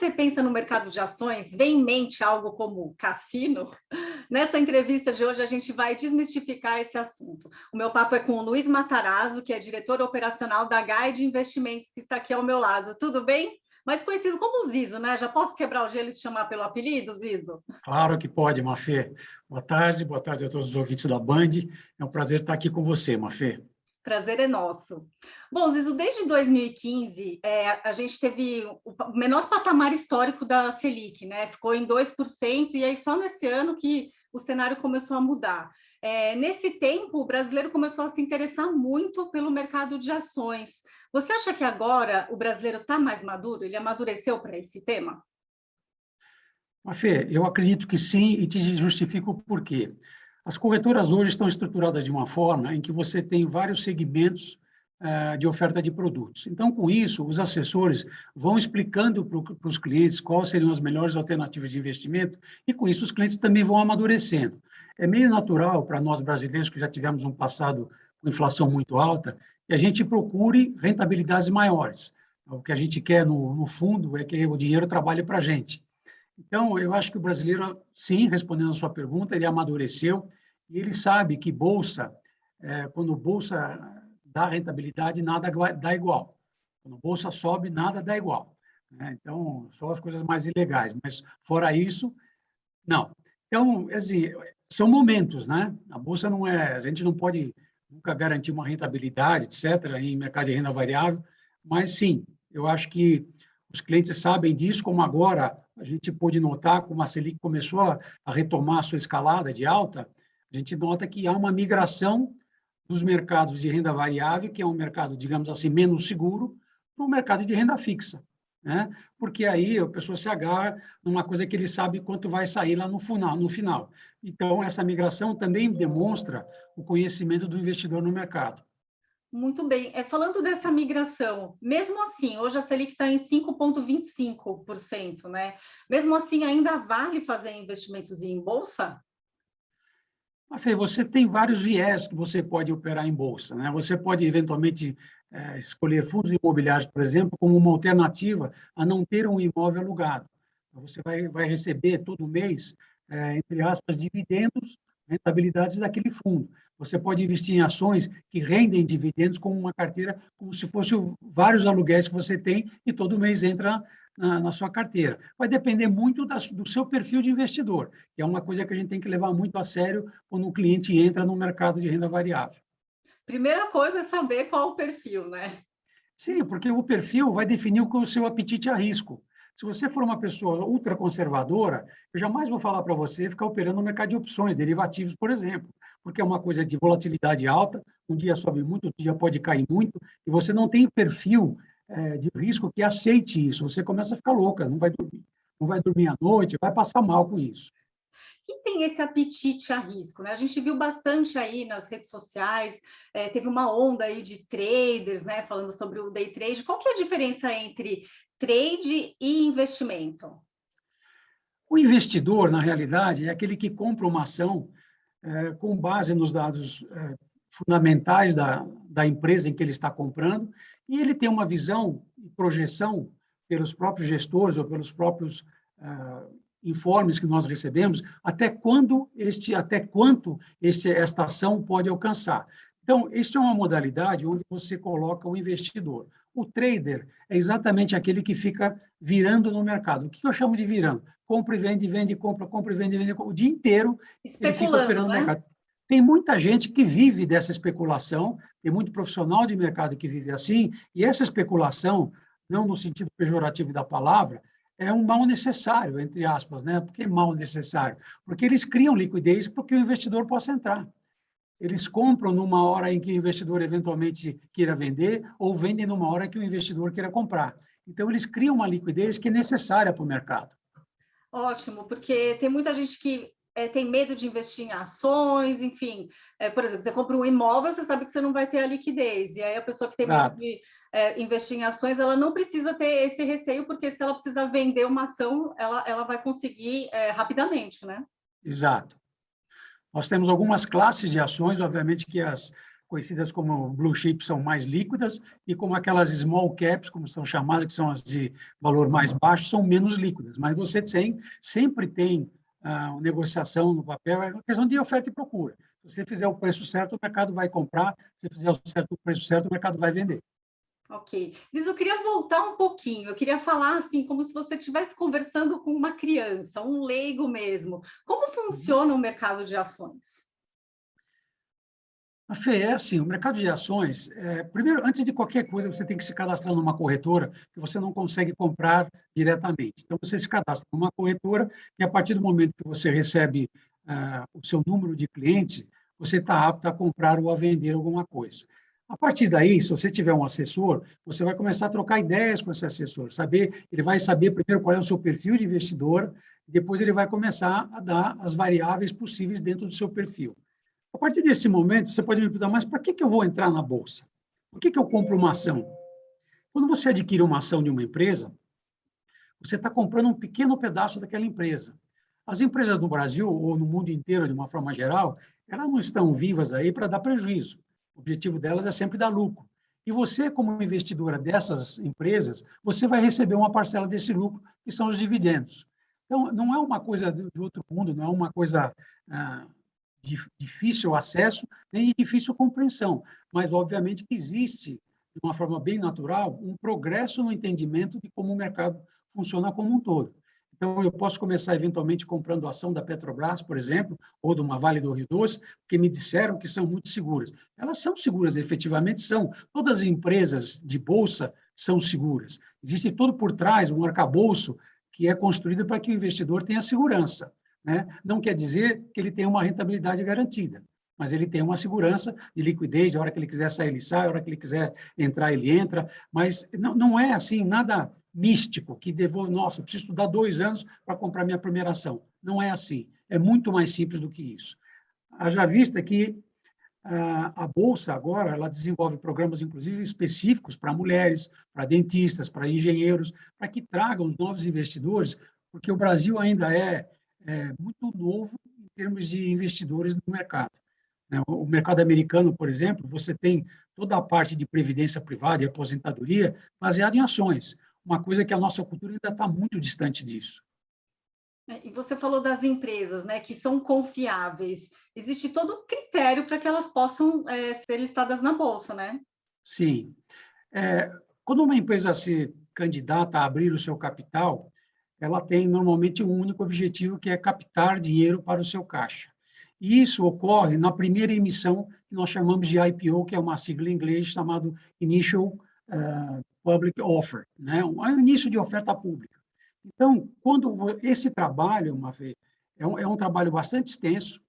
você pensa no mercado de ações, vem em mente algo como cassino? Nessa entrevista de hoje, a gente vai desmistificar esse assunto. O meu papo é com o Luiz Matarazzo, que é diretor operacional da Guide Investimentos, que está aqui ao meu lado. Tudo bem? Mais conhecido como Zizo, né? Já posso quebrar o gelo e te chamar pelo apelido, Zizo? Claro que pode, Mafê. Boa tarde a todos os ouvintes da Band. É um prazer estar aqui com você, Mafê. Prazer é nosso. Bom, Zizo, desde 2015, a gente teve o menor patamar histórico da Selic, né? Ficou em 2%, e aí só nesse ano que o cenário começou a mudar. Nesse tempo, o brasileiro começou a se interessar muito pelo mercado de ações. Você acha que agora o brasileiro está mais maduro? Ele amadureceu para esse tema? Mafê, eu acredito que sim e te justifico o porquê. As corretoras hoje estão estruturadas de uma forma em que você tem vários segmentos de oferta de produtos. Então, com isso, os assessores vão explicando para os clientes quais seriam as melhores alternativas de investimento e, com isso, os clientes também vão amadurecendo. É meio natural para nós brasileiros, que já tivemos um passado com inflação muito alta, que a gente procure rentabilidades maiores. O que a gente quer, no fundo, é que o dinheiro trabalhe para a gente. Então, eu acho que o brasileiro, sim, respondendo a sua pergunta, ele amadureceu e ele sabe que bolsa, quando bolsa dá rentabilidade, nada dá igual. Quando bolsa sobe, nada dá igual. Então, só as coisas mais ilegais, mas fora isso, não. Então, assim, são momentos, né? A bolsa não é, a gente não pode nunca garantir uma rentabilidade, etc., em mercado de renda variável, mas sim, eu acho que os clientes sabem disso, como agora a gente pôde notar, como a Selic começou a retomar a sua escalada de alta, a gente nota que há uma migração dos mercados de renda variável, que é um mercado, digamos assim, menos seguro, para o mercado de renda fixa, né? Porque aí a pessoa se agarra numa coisa que ele sabe quanto vai sair lá no final. Então, essa migração também demonstra o conhecimento do investidor no mercado. Muito bem. Falando dessa migração, mesmo assim, hoje a Selic está em 5,25%, né? Mesmo assim, ainda vale fazer investimentos em bolsa? Fê, você tem vários viés que você pode operar em bolsa, né? Você pode, eventualmente, escolher fundos imobiliários, por exemplo, como uma alternativa a não ter um imóvel alugado. Você vai receber todo mês, entre aspas, dividendos, rentabilidades daquele fundo. Você pode investir em ações que rendem dividendos como uma carteira, como se fossem vários aluguéis que você tem e todo mês entra na sua carteira. Vai depender muito do seu perfil de investidor, que é uma coisa que a gente tem que levar muito a sério quando um cliente entra no mercado de renda variável. Primeira coisa é saber qual o perfil, né? Sim, porque o perfil vai definir o seu apetite a risco. Se você for uma pessoa ultraconservadora, eu jamais vou falar para você ficar operando no mercado de opções, derivativos, por exemplo, porque é uma coisa de volatilidade alta, um dia sobe muito, outro dia pode cair muito, e você não tem perfil de risco que aceite isso. Você começa a ficar louca, não vai dormir à noite, vai passar mal com isso. Quem tem esse apetite a risco, né? A gente viu bastante aí nas redes sociais, teve uma onda aí de traders, né, falando sobre o day trade. Qual que é a diferença entre trade e investimento? O investidor, na realidade, é aquele que compra uma ação com base nos dados fundamentais da empresa em que ele está comprando, e ele tem uma visão e projeção pelos próprios gestores ou pelos próprios informes que nós recebemos, até quanto esta ação pode alcançar. Então, isso é uma modalidade onde você coloca o investidor. O trader é exatamente aquele que fica virando no mercado. O que eu chamo de virando? Compra e vende, compra e vende, o dia inteiro ele fica operando no mercado. Tem muita gente que vive dessa especulação, tem muito profissional de mercado que vive assim, e essa especulação, não no sentido pejorativo da palavra, é um mal necessário, entre aspas, né? Por que mal necessário? Porque eles criam liquidez para que o investidor possa entrar. Eles compram numa hora em que o investidor eventualmente queira vender, ou vendem numa hora que o investidor queira comprar. Então, eles criam uma liquidez que é necessária para o mercado. Ótimo, porque tem muita gente que tem medo de investir em ações, enfim. Por exemplo, você compra um imóvel, você sabe que você não vai ter a liquidez. E aí a pessoa que tem medo de investir em ações, ela não precisa ter esse receio, porque se ela precisar vender uma ação, ela vai conseguir rapidamente, né? Exato. Nós temos algumas classes de ações, obviamente que as conhecidas como blue chips, são mais líquidas, e como aquelas small caps, como são chamadas, que são as de valor mais baixo, são menos líquidas. Mas você sempre tem negociação no papel, é uma questão de oferta e procura. Se você fizer o preço certo, o mercado vai comprar, se você fizer o preço certo, o mercado vai vender. Ok. Diz, eu queria voltar um pouquinho, eu queria falar assim, como se você estivesse conversando com uma criança, um leigo mesmo. Como funciona o mercado de ações? A Fê, é assim, o mercado de ações, primeiro, antes de qualquer coisa, você tem que se cadastrar numa corretora que você não consegue comprar diretamente. Então, você se cadastra numa corretora e, a partir do momento que você recebe o seu número de clientes, você está apto a comprar ou a vender alguma coisa. A partir daí, se você tiver um assessor, você vai começar a trocar ideias com esse assessor, ele vai saber primeiro qual é o seu perfil de investidor, depois ele vai começar a dar as variáveis possíveis dentro do seu perfil. A partir desse momento, você pode me perguntar, mas para que eu vou entrar na Bolsa? Por que eu compro uma ação? Quando você adquire uma ação de uma empresa, você está comprando um pequeno pedaço daquela empresa. As empresas no Brasil, ou no mundo inteiro, de uma forma geral, elas não estão vivas aí para dar prejuízo. O objetivo delas é sempre dar lucro. E você, como investidora dessas empresas, você vai receber uma parcela desse lucro, que são os dividendos. Então, não é uma coisa de outro mundo, não é uma coisa de difícil acesso, nem de difícil compreensão, mas, obviamente, que existe, de uma forma bem natural, um progresso no entendimento de como o mercado funciona como um todo. Então, eu posso começar, eventualmente, comprando ação da Petrobras, por exemplo, ou de uma Vale do Rio Doce, porque me disseram que são muito seguras. Elas são seguras, efetivamente são. Todas as empresas de bolsa são seguras. Existe todo por trás um arcabouço que é construído para que o investidor tenha segurança. Né? Não quer dizer que ele tenha uma rentabilidade garantida, mas ele tem uma segurança de liquidez, a hora que ele quiser sair, ele sai, a hora que ele quiser entrar, ele entra, mas não é assim nada místico, que devolve, nossa, eu preciso estudar 2 anos para comprar minha primeira ação. Não é assim, é muito mais simples do que isso. Haja vista que a Bolsa agora, ela desenvolve programas, inclusive, específicos para mulheres, para dentistas, para engenheiros, para que tragam os novos investidores, porque o Brasil ainda é muito novo em termos de investidores no mercado. O mercado americano, por exemplo, você tem toda a parte de previdência privada e aposentadoria baseada em ações, uma coisa que a nossa cultura ainda está muito distante disso. E você falou das empresas, né, que são confiáveis. Existe todo um critério para que elas possam ser listadas na Bolsa, né? Sim. Quando uma empresa se candidata a abrir o seu capital, ela tem normalmente um único objetivo, que é captar dinheiro para o seu caixa. E isso ocorre na primeira emissão, que nós chamamos de IPO, que é uma sigla em inglês chamado Initial Public Offer, né? Um início de oferta pública. Então, quando esse trabalho, é um trabalho bastante extenso,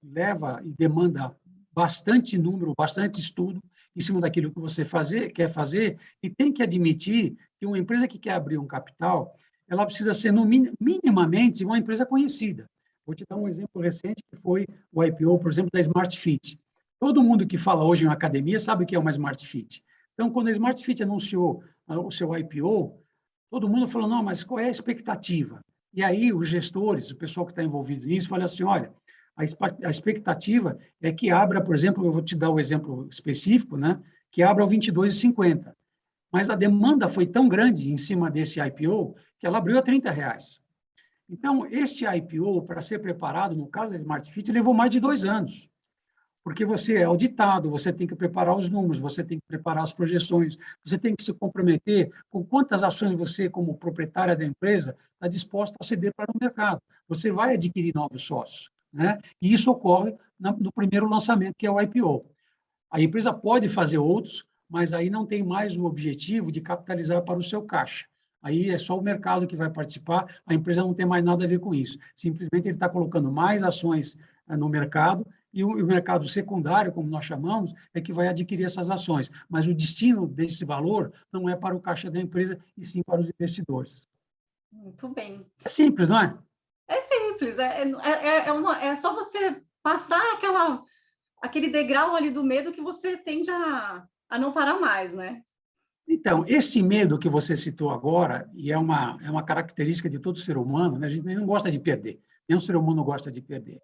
leva e demanda bastante número, bastante estudo em cima daquilo que você quer fazer, e tem que admitir que uma empresa que quer abrir um capital, ela precisa ser, minimamente, uma empresa conhecida. Vou te dar um exemplo recente, que foi o IPO, por exemplo, da Smart Fit. Todo mundo que fala hoje em academia sabe o que é uma Smart Fit. Então, quando a Smart Fit anunciou o seu IPO, todo mundo falou, não, mas qual é a expectativa? E aí, os gestores, o pessoal que está envolvido nisso, fala assim, olha, a expectativa é que abra, por exemplo, eu vou te dar o exemplo específico, né, que abra ao 22,50. Mas a demanda foi tão grande em cima desse IPO que ela abriu a R$30. Então, este IPO, para ser preparado, no caso da Smart Fit, levou mais de 2 anos. Porque você é auditado, você tem que preparar os números, você tem que preparar as projeções, você tem que se comprometer com quantas ações você, como proprietária da empresa, está disposta a ceder para o mercado. Você vai adquirir novos sócios, né? E isso ocorre no primeiro lançamento, que é o IPO. A empresa pode fazer outros, mas aí não tem mais o objetivo de capitalizar para o seu caixa. Aí é só o mercado que vai participar, a empresa não tem mais nada a ver com isso. Simplesmente ele está colocando mais ações no mercado, e o mercado secundário, como nós chamamos, é que vai adquirir essas ações. Mas o destino desse valor não é para o caixa da empresa, e sim para os investidores. Muito bem. É simples, não é? É simples, é só você passar aquele degrau ali do medo que você tende a não parar mais, né? Então, esse medo que você citou agora, e é uma característica de todo ser humano, né? A gente não gosta de perder, nenhum ser humano gosta de perder.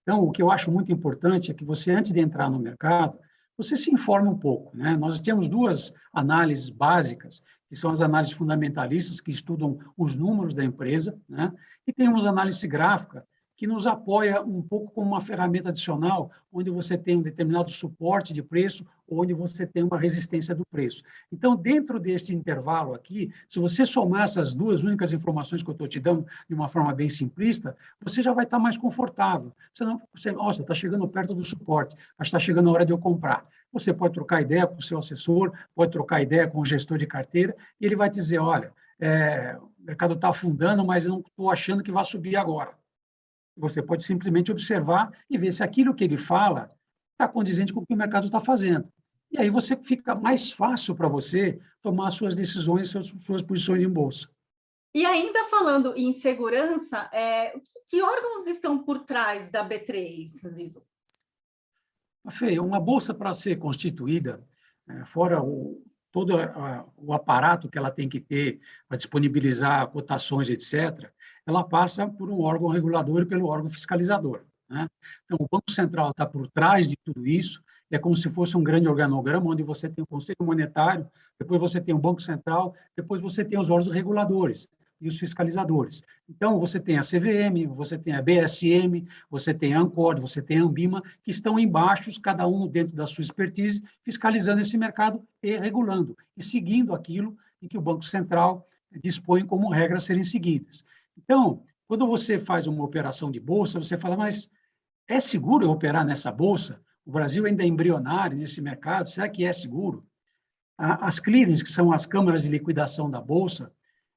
Então, o que eu acho muito importante é que você, antes de entrar no mercado, você se informe um pouco, né? Nós temos duas análises básicas, que são as análises fundamentalistas, que estudam os números da empresa, né? E temos a análise gráfica, que nos apoia um pouco como uma ferramenta adicional, onde você tem um determinado suporte de preço, onde você tem uma resistência do preço. Então, dentro deste intervalo aqui, se você somar essas duas únicas informações que eu estou te dando de uma forma bem simplista, você já vai estar mais confortável. Nossa, está chegando perto do suporte, mas está chegando a hora de eu comprar. Você pode trocar ideia com o seu assessor, pode trocar ideia com o gestor de carteira, e ele vai te dizer, olha, o mercado está afundando, mas eu não estou achando que vai subir agora. Você pode simplesmente observar e ver se aquilo que ele fala está condizente com o que o mercado está fazendo. E aí você fica mais fácil para você tomar suas decisões, suas posições em bolsa. E ainda falando em segurança, que órgãos estão por trás da B3, Zizo? Fê, uma bolsa para ser constituída, fora todo o aparato que ela tem que ter para disponibilizar cotações, etc., ela passa por um órgão regulador e pelo órgão fiscalizador, né? Então, o Banco Central está por trás de tudo isso, é como se fosse um grande organograma, onde você tem o Conselho Monetário, depois você tem o Banco Central, depois você tem os órgãos reguladores e os fiscalizadores. Então, você tem a CVM, você tem a BSM, você tem a Ancor, você tem a Anbima, que estão embaixo, cada um dentro da sua expertise, fiscalizando esse mercado e regulando, e seguindo aquilo em que o Banco Central dispõe como regras serem seguidas. Então, quando você faz uma operação de bolsa, você fala, mas é seguro eu operar nessa bolsa? O Brasil ainda é embrionário nesse mercado, será que é seguro? As clearings, que são as câmaras de liquidação da bolsa,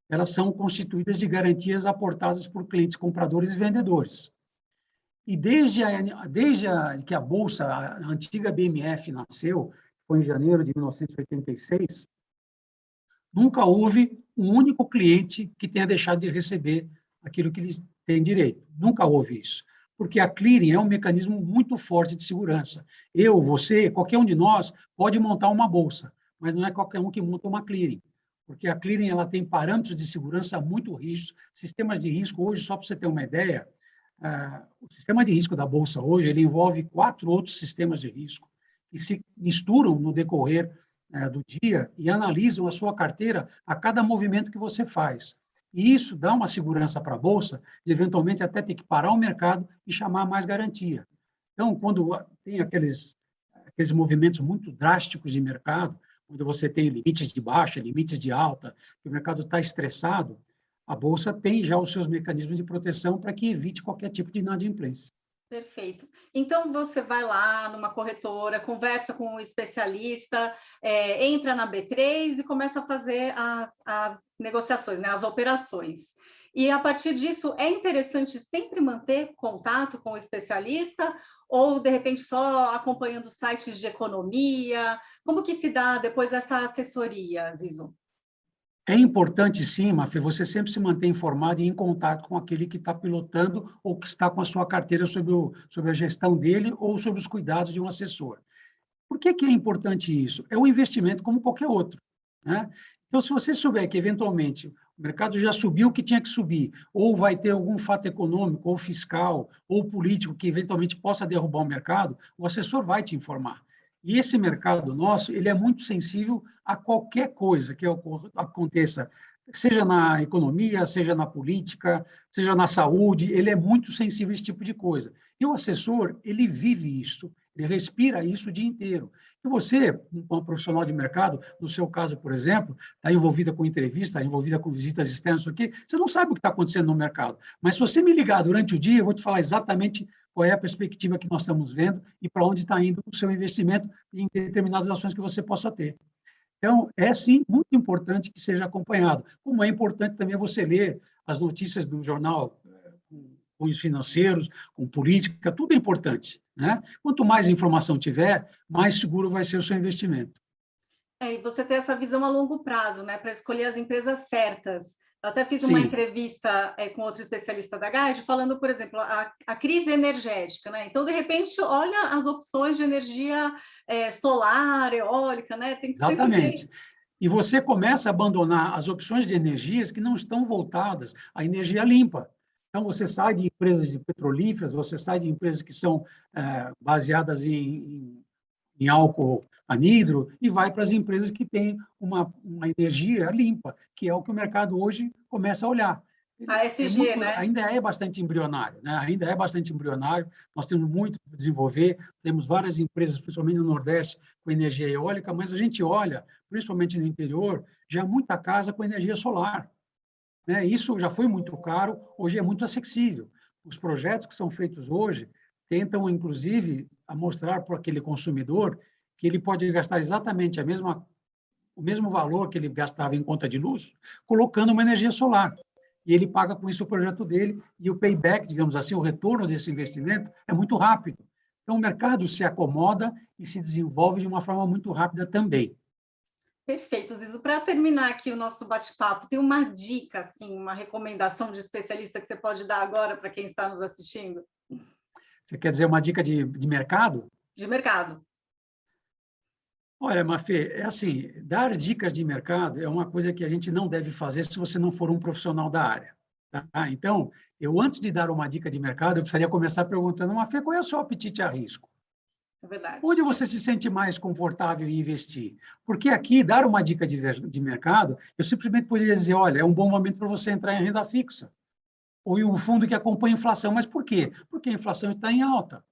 elas são constituídas de garantias aportadas por clientes compradores e vendedores. E desde que a Bolsa, a antiga BMF, nasceu, foi em janeiro de 1986, nunca houve um único cliente que tenha deixado de receber aquilo que ele tem direito. Nunca houve isso. Porque a clearing é um mecanismo muito forte de segurança. Eu, você, qualquer um de nós pode montar uma bolsa, mas não é qualquer um que monta uma clearing. Porque a clearing ela tem parâmetros de segurança muito rígidos, sistemas de risco. Hoje, só para você ter uma ideia, o sistema de risco da Bolsa hoje ele envolve 4 outros sistemas de risco que se misturam no decorrer do dia e analisam a sua carteira a cada movimento que você faz. E isso dá uma segurança para a Bolsa de, eventualmente, até ter que parar o mercado e chamar mais garantia. Então, quando tem aqueles movimentos muito drásticos de mercado, onde você tem limites de baixa, limites de alta, que o mercado está estressado, a Bolsa tem já os seus mecanismos de proteção para que evite qualquer tipo de inadimplência. Perfeito. Então, você vai lá numa corretora, conversa com um especialista, entra na B3 e começa a fazer as negociações, né, as operações. E, a partir disso, é interessante sempre manter contato com o especialista ou, de repente, só acompanhando sites de economia? Como que se dá depois essa assessoria, Zizo? É importante, sim, Mafê, você sempre se manter informado e em contato com aquele que está pilotando ou que está com a sua carteira sobre a gestão dele ou sobre os cuidados de um assessor. Por que é importante isso? É um investimento como qualquer outro, né? Então, se você souber que, eventualmente, o mercado já subiu o que tinha que subir, ou vai ter algum fato econômico, ou fiscal, ou político que, eventualmente, possa derrubar o mercado, o assessor vai te informar. E esse mercado nosso, ele é muito sensível a qualquer coisa que aconteça, seja na economia, seja na política, seja na saúde, ele é muito sensível a esse tipo de coisa. E o assessor, ele vive isso, ele respira isso o dia inteiro. E você, como profissional de mercado, no seu caso, por exemplo, está envolvida com entrevista, está envolvida com visitas externas, isso aqui, você não sabe o que está acontecendo no mercado. Mas se você me ligar durante o dia, eu vou te falar exatamente qual é a perspectiva que nós estamos vendo e para onde está indo o seu investimento em determinadas ações que você possa ter. Então, é sim muito importante que seja acompanhado. Como é importante também você ler as notícias do jornal com os financeiros, com política, tudo é importante, né? Quanto mais informação tiver, mais seguro vai ser o seu investimento. E você ter essa visão a longo prazo, né, para escolher as empresas certas. Eu até fiz uma Sim. entrevista com outro especialista da Guide, falando, por exemplo, a crise energética, né? Então, de repente, olha as opções de energia solar, eólica, né? Tem que sempre Exatamente. E você começa a abandonar as opções de energias que não estão voltadas à energia limpa. Então, você sai de empresas petrolíferas, você sai de empresas que são baseadas em em álcool anidro e vai para as empresas que têm uma energia limpa, que é o que o mercado hoje começa a olhar. A ESG, né? Ainda é bastante embrionário, né? Ainda é bastante embrionário. Nós temos muito para desenvolver, temos várias empresas, principalmente no Nordeste, com energia eólica, mas a gente olha, principalmente no interior, já muita casa com energia solar, né? Isso já foi muito caro, hoje é muito acessível. Os projetos que são feitos hoje tentam, inclusive, a mostrar para aquele consumidor que ele pode gastar exatamente o mesmo valor que ele gastava em conta de luz, colocando uma energia solar. E ele paga com isso o projeto dele, e o payback, digamos assim, o retorno desse investimento é muito rápido. Então, o mercado se acomoda e se desenvolve de uma forma muito rápida também. Perfeito, Zizo. Para terminar aqui o nosso bate-papo, tem uma dica, assim, uma recomendação de especialista que você pode dar agora para quem está nos assistindo? Você quer dizer uma dica de mercado? De mercado. Olha, Mafê, é assim, dar dicas de mercado é uma coisa que a gente não deve fazer se você não for um profissional da área. Tá? Então, antes de dar uma dica de mercado, eu precisaria começar perguntando, Mafê, qual é o seu apetite a risco? É verdade. Onde você se sente mais confortável em investir? Porque aqui, dar uma dica de mercado, eu simplesmente poderia dizer, olha, é um bom momento para você entrar em renda fixa. Ou em um fundo que acompanha a inflação. Mas por quê? Porque a inflação está em alta.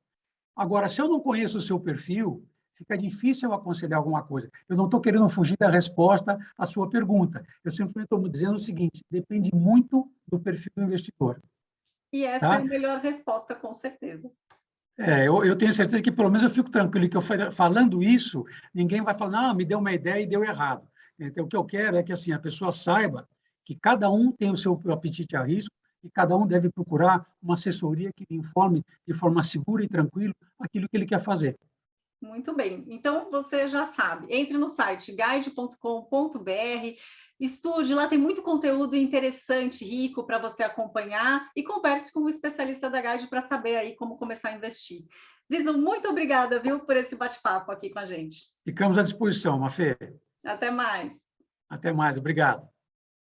Agora, se eu não conheço o seu perfil, fica difícil eu aconselhar alguma coisa. Eu não estou querendo fugir da resposta à sua pergunta. Eu simplesmente estou dizendo o seguinte, depende muito do perfil do investidor. E essa é a melhor resposta, com certeza. Eu tenho certeza que, pelo menos, eu fico tranquilo que eu falando isso, ninguém vai falar, não, me deu uma ideia e deu errado. Então, o que eu quero é que assim, a pessoa saiba que cada um tem o seu apetite a risco e cada um deve procurar uma assessoria que lhe informe de forma segura e tranquila aquilo que ele quer fazer. Muito bem. Então, você já sabe, entre no site guide.com.br, estude, lá tem muito conteúdo interessante, rico para você acompanhar e converse com o especialista da Guide para saber aí como começar a investir. Zizo, muito obrigada, viu, por esse bate-papo aqui com a gente. Ficamos à disposição, Mafê. Até mais. Até mais, obrigado.